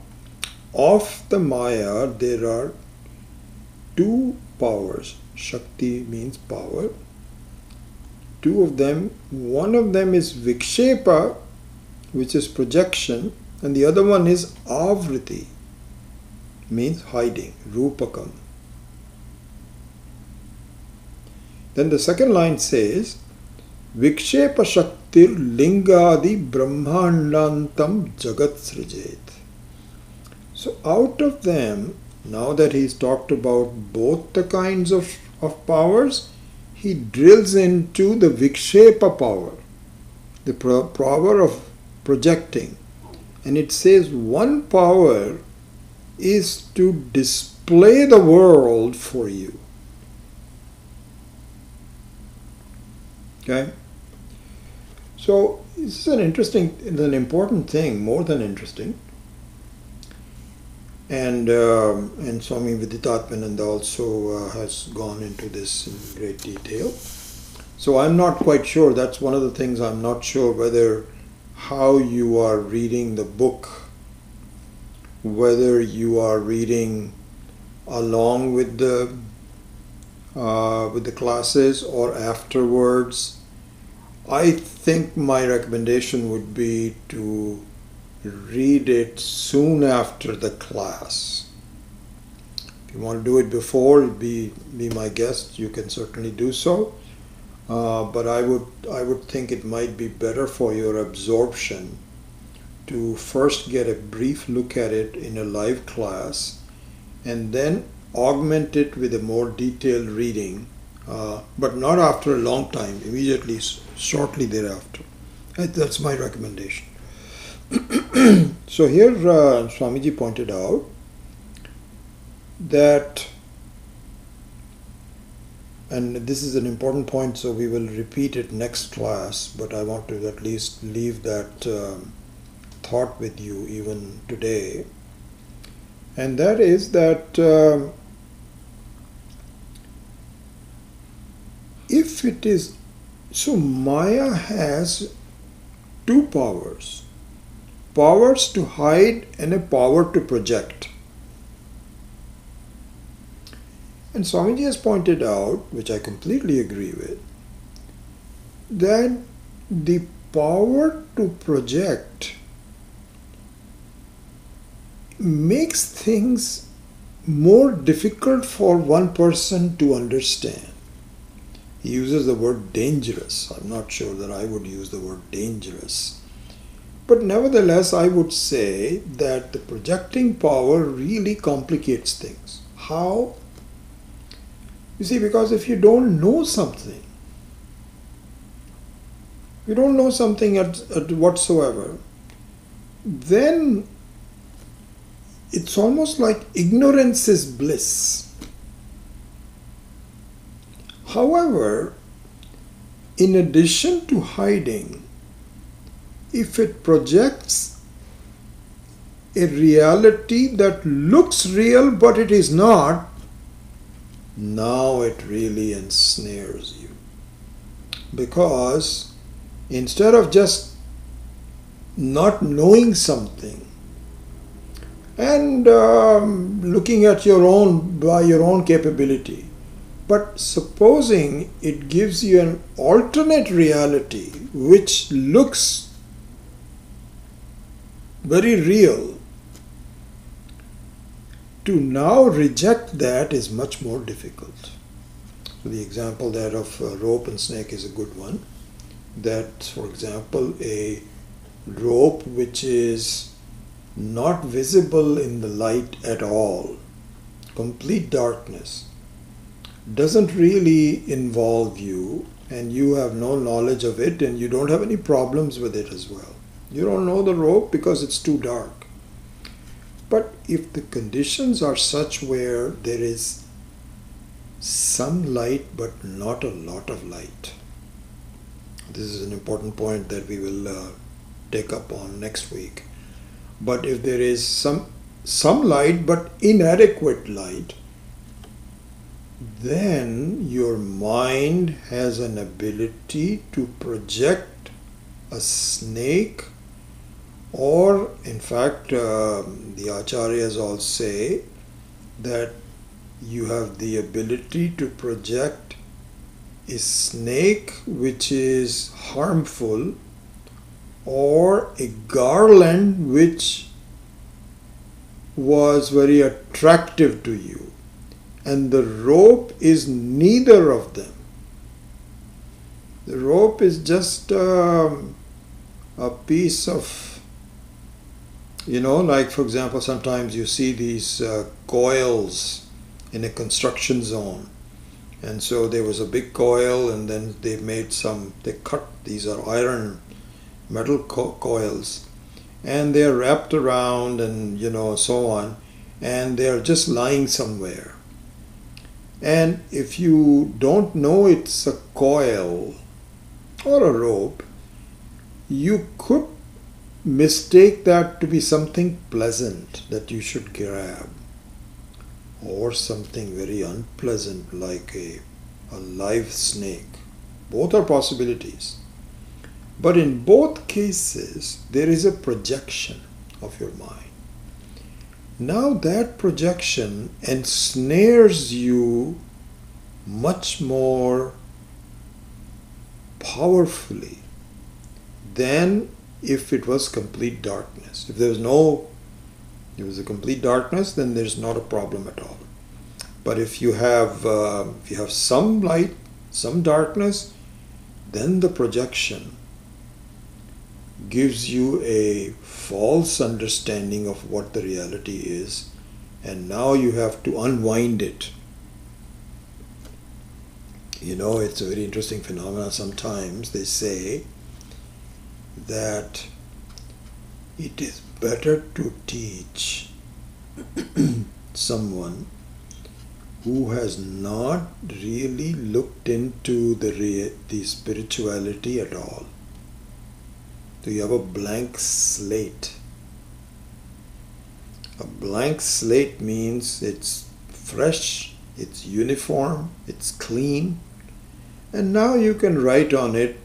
Of the Maya there are two powers. Shakti means power. Two of them. One of them is Vikshepa, which is projection, and the other one is Avriti, means hiding, Rupakam. Then the second line says, Vikshepa Shaktir Lingadi Brahmandantam Jagat Srijet. So out of them, now that he's talked about both the kinds of powers, he drills into the Vikshepa power, the power of projecting. And it says one power is to display the world for you. Okay? So this is an important thing, more than interesting. And Swami Vidyatmananda also has gone into this in great detail. So I'm not quite sure, that's one of the things I'm not sure whether how you are reading the book, whether you are reading along with the classes or afterwards. I think my recommendation would be to read it soon after the class. If you want to do it before, be my guest, you can certainly do so. But I would think it might be better for your absorption to first get a brief look at it in a live class and then augment it with a more detailed reading, but not after a long time, immediately, shortly thereafter. That's my recommendation. So here Swamiji pointed out that, and this is an important point, so we will repeat it next class, but I want to at least leave that thought with you even today. And that is that if it is, so Maya has two powers. Powers to hide and a power to project. And Swamiji has pointed out, which I completely agree with, that the power to project makes things more difficult for one person to understand. He uses the word dangerous. I'm not sure that I would use the word dangerous. But nevertheless, I would say that the projecting power really complicates things. How? You see, because if you don't know something, whatsoever, then it's almost like ignorance is bliss. However, in addition to hiding, if it projects a reality that looks real but it is not, now it really ensnares you. Because instead of just not knowing something and looking at by your own capability. But supposing it gives you an alternate reality which looks very real, to now reject that is much more difficult. So the example there of rope and snake is a good one. That, for example, a rope which is not visible in the light at all, complete darkness, doesn't really involve you, and you have no knowledge of it, and you don't have any problems with it as well. You don't know the rope because it's too dark. But if the conditions are such where there is some light but not a lot of light, this is an important point that we will take up on next week. But if there is some light but inadequate light, then your mind has an ability to project a snake, or in fact the acharyas all say that you have the ability to project a snake which is harmful, or a garland which was very attractive to you, and the rope is neither of them. The rope is just a piece of, like for example, sometimes you see these coils in a construction zone. And so there was a big coil, and then they cut, these are iron metal coils, and they're wrapped around and so on, and they're just lying somewhere. And if you don't know it's a coil or a rope, you could mistake that to be something pleasant that you should grab, or something very unpleasant like a live snake. Both are possibilities. But in both cases, there is a projection of your mind. Now that projection ensnares you much more powerfully than if it was complete darkness. If there was a complete darkness, then there's not a problem at all. But if you have some light, some darkness, then the projection gives you a false understanding of what the reality is, and now you have to unwind it. It's a very interesting phenomenon. Sometimes they say that it is better to teach someone who has not really looked into the spirituality at all. So you have a blank slate. A blank slate means it's fresh, it's uniform, it's clean, and now you can write on it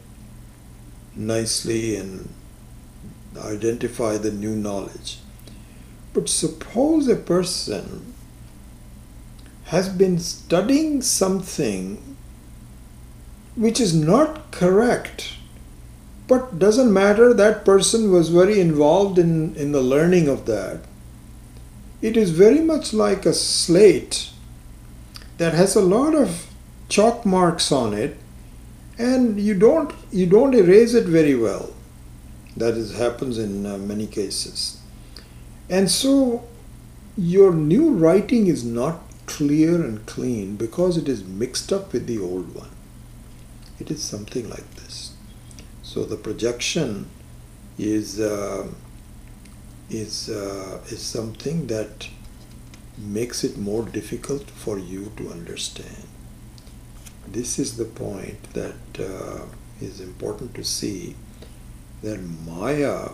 nicely and identify the new knowledge. But suppose a person has been studying something which is not correct, but doesn't matter, that person was very involved in the learning of that. It is very much like a slate that has a lot of chalk marks on it, and you don't erase it very well. That happens in many cases. And so your new writing is not clear and clean because it is mixed up with the old one. It is something like this. So the projection is something that makes it more difficult for you to understand. This is the point that is important to see, that Maya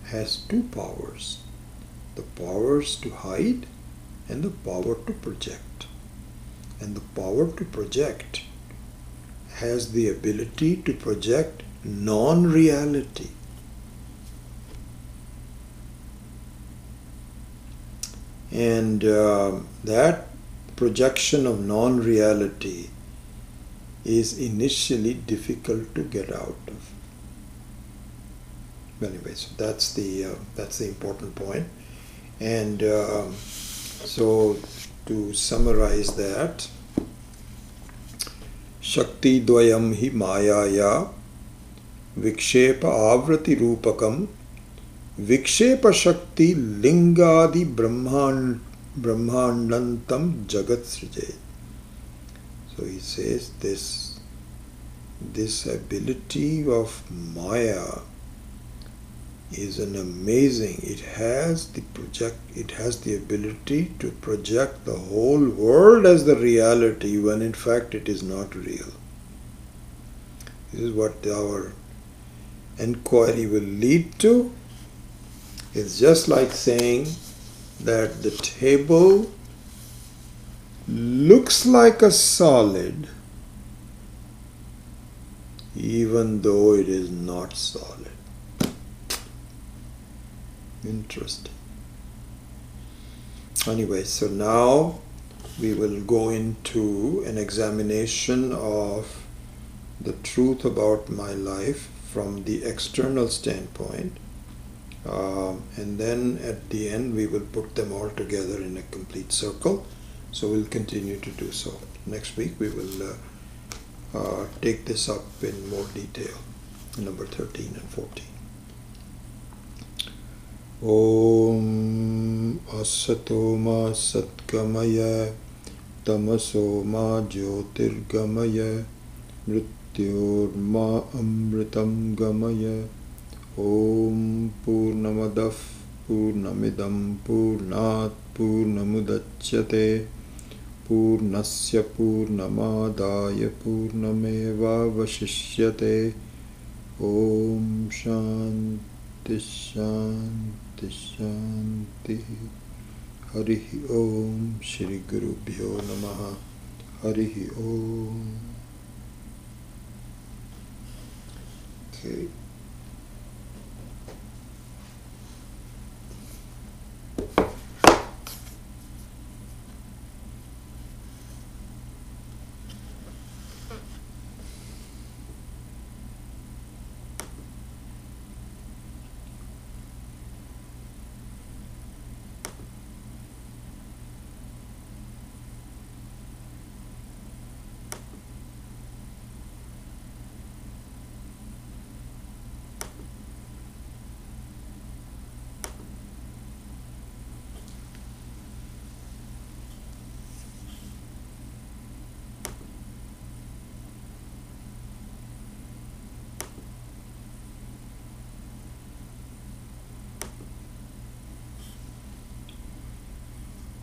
has two powers: the powers to hide and the power to project. And the power to project has the ability to project non-reality. And that projection of non-reality is initially difficult to get out of. Anyway, so that's the important point. And so to summarize that, Shakti dvayam hi mayaya vikshepa avrati rupakam vikshepa shakti lingadi brahmandantam jagat srijay. So he says this ability of Maya is an amazing, it has the ability to project the whole world as the reality when in fact it is not real. This is what our inquiry will lead to. It's just like saying that the table looks like a solid even though it is not solid. Interesting. Anyway, so now we will go into an examination of the truth about my life from the external standpoint, and then at the end we will put them all together in a complete circle. So we'll continue to do so. Next week we will take this up in more detail, number 13 and 14. Om Asato Ma Satgamaya Tamaso Ma Jyotirgamaya Mrityor Ma Amritam Gamaya. Om Purnamadav Purnamidam Purnat Purnamudachyate Purnasya Purnamadaya Purnameva Vashishyate. Om Shanti Shanti Shanti. Harihi Om. Shri Gurubhyo Namaha. Harihi Om. Okay.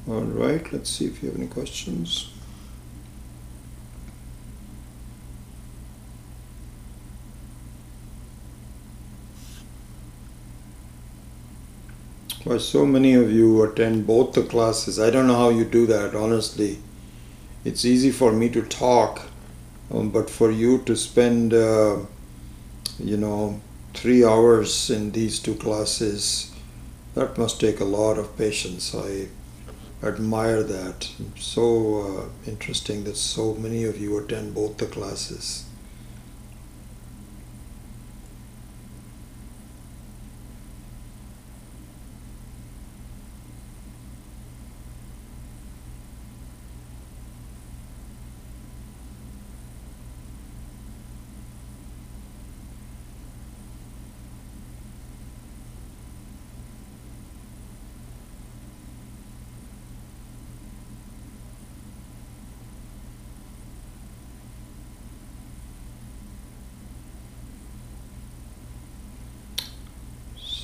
All right, let's see if you have any questions. Why so many of you attend both the classes? I don't know how you do that, honestly. It's easy for me to talk, but for you to spend, 3 hours in these two classes, that must take a lot of patience. I admire that. So interesting that so many of you attend both the classes.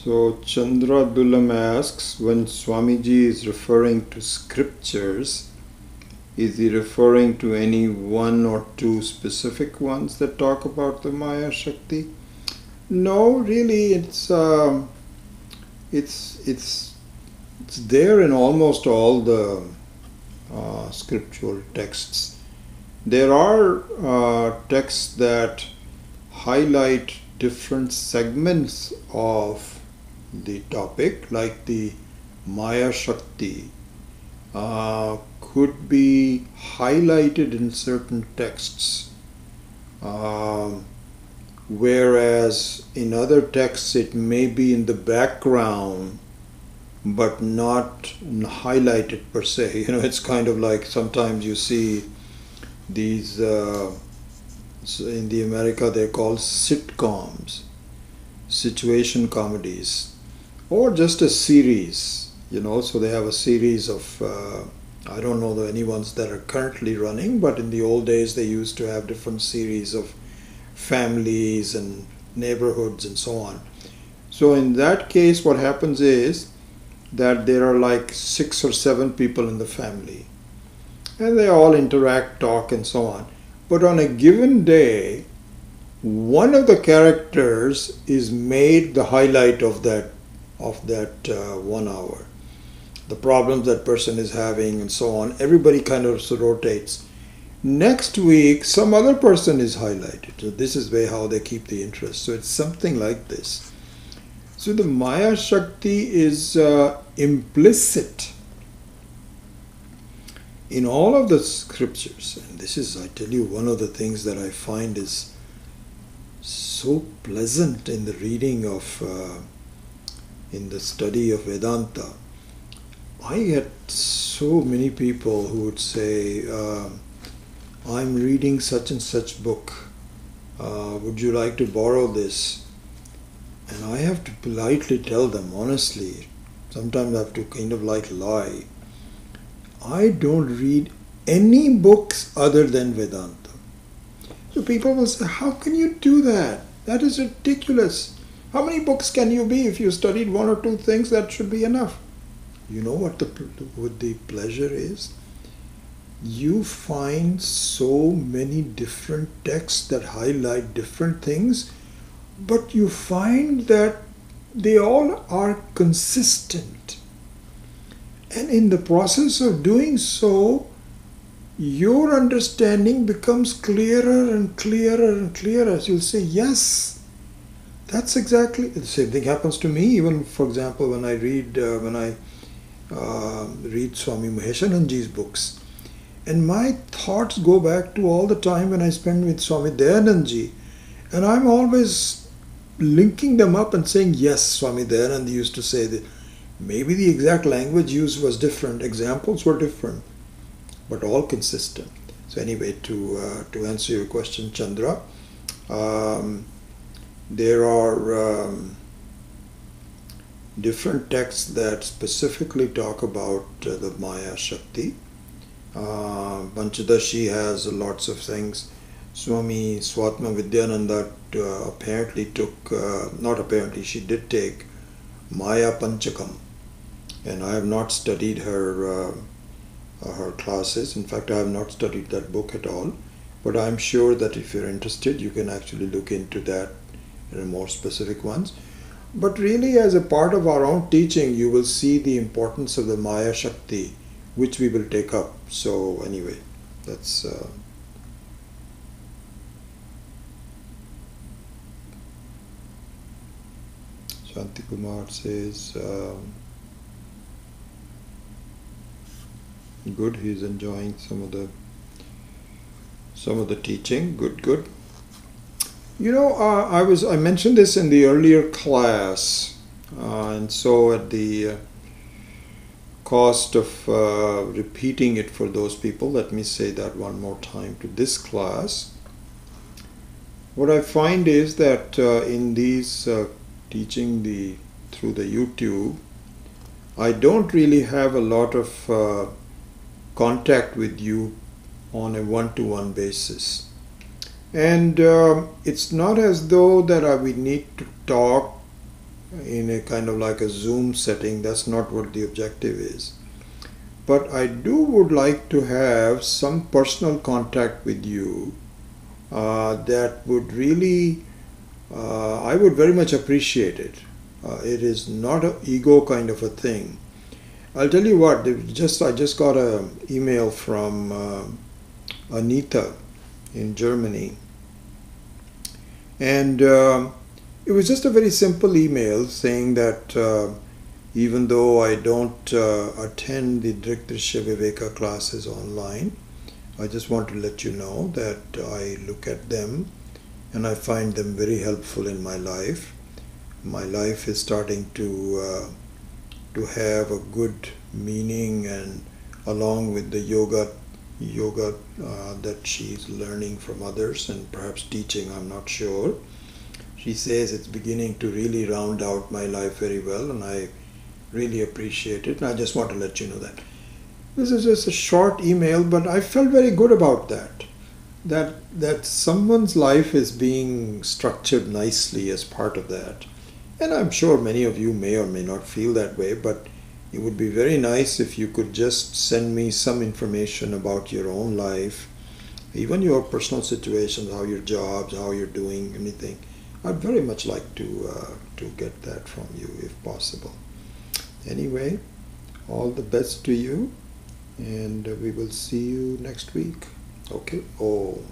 So Chandra Dulam asks, when Swamiji is referring to scriptures, is he referring to any one or two specific ones that talk about the Maya Shakti? No, really, it's there in almost all the scriptural texts. There are texts that highlight different segments of the topic, like the Maya Shakti could be highlighted in certain texts, whereas in other texts it may be in the background but not highlighted per se. It's kind of like sometimes you see these, in the America they're called sitcoms, situation comedies, or just a series, so they have a series of, I don't know any ones that are currently running, but in the old days they used to have different series of families and neighborhoods and so on. So in that case what happens is that there are like 6 or 7 people in the family and they all interact, talk and so on. But on a given day, one of the characters is made the highlight of that 1 hour. The problems that person is having and so on. Everybody kind of rotates. Next week, some other person is highlighted. So this is how they keep the interest. So it's something like this. So the Maya Shakti is implicit in all of the scriptures. And this is, I tell you, one of the things that I find is so pleasant in the reading of, in the study of Vedanta. I get so many people who would say, I'm reading such and such book. Would you like to borrow this? And I have to politely tell them, honestly, sometimes I have to kind of like lie. I don't read any books other than Vedanta. So people will say, how can you do that? That is ridiculous. How many books can you be? If you studied 1 or 2 things, that should be enough. You know what the pleasure is? You find so many different texts that highlight different things, but you find that they all are consistent. And in the process of doing so, your understanding becomes clearer and clearer and clearer. You'll say, yes, that's exactly the same thing happens to me. Even, for example, when I read Swami Maheshananji's books, and my thoughts go back to all the time when I spend with Swami Dayanandji, and I'm always linking them up and saying, yes, Swami Dayanand used to say that. Maybe the exact language used was different, examples were different, but all consistent. So anyway, to answer your question, Chandra, there are different texts that specifically talk about the Maya Shakti. Panchadashi has lots of things. Swami Swatma Vidyananda apparently took, not apparently, she did take Maya Panchakam. And I have not studied her classes. In fact, I have not studied that book at all. But I'm sure that if you're interested, you can actually look into that in more specific ones. But really, as a part of our own teaching, you will see the importance of the Maya Shakti, which we will take up. So anyway, that's... Shanti Kumar says... good, he's enjoying some of the teaching. Good. I mentioned this in the earlier class, and so at the cost of repeating it for those people, let me say that one more time to this class. What I find is that in these teaching through the YouTube, I don't really have a lot of contact with you on a one-to-one basis. And it's not as though that we need to talk in a kind of like a Zoom setting. That's not what the objective is. But I would like to have some personal contact with you that would really, I would very much appreciate it. It is not an ego kind of a thing. I'll tell you what, I just got an email from Anita in Germany. And it was just a very simple email saying that even though I don't attend the Drg Drsya Viveka classes online. I just want to let you know that I look at them and I find them very helpful in my life. My life is starting to have a good meaning, and along with the yoga that she's learning from others and perhaps teaching, I'm not sure. She says it's beginning to really round out my life very well, and I really appreciate it. And I just want to let you know that. This is just a short email, but I felt very good about that. That someone's life is being structured nicely as part of that. And I'm sure many of you may or may not feel that way, but it would be very nice if you could just send me some information about your own life, even your personal situations, how your jobs, how you're doing, anything. I'd very much like to get that from you if possible. Anyway, all the best to you, and we will see you next week. Okay? Om.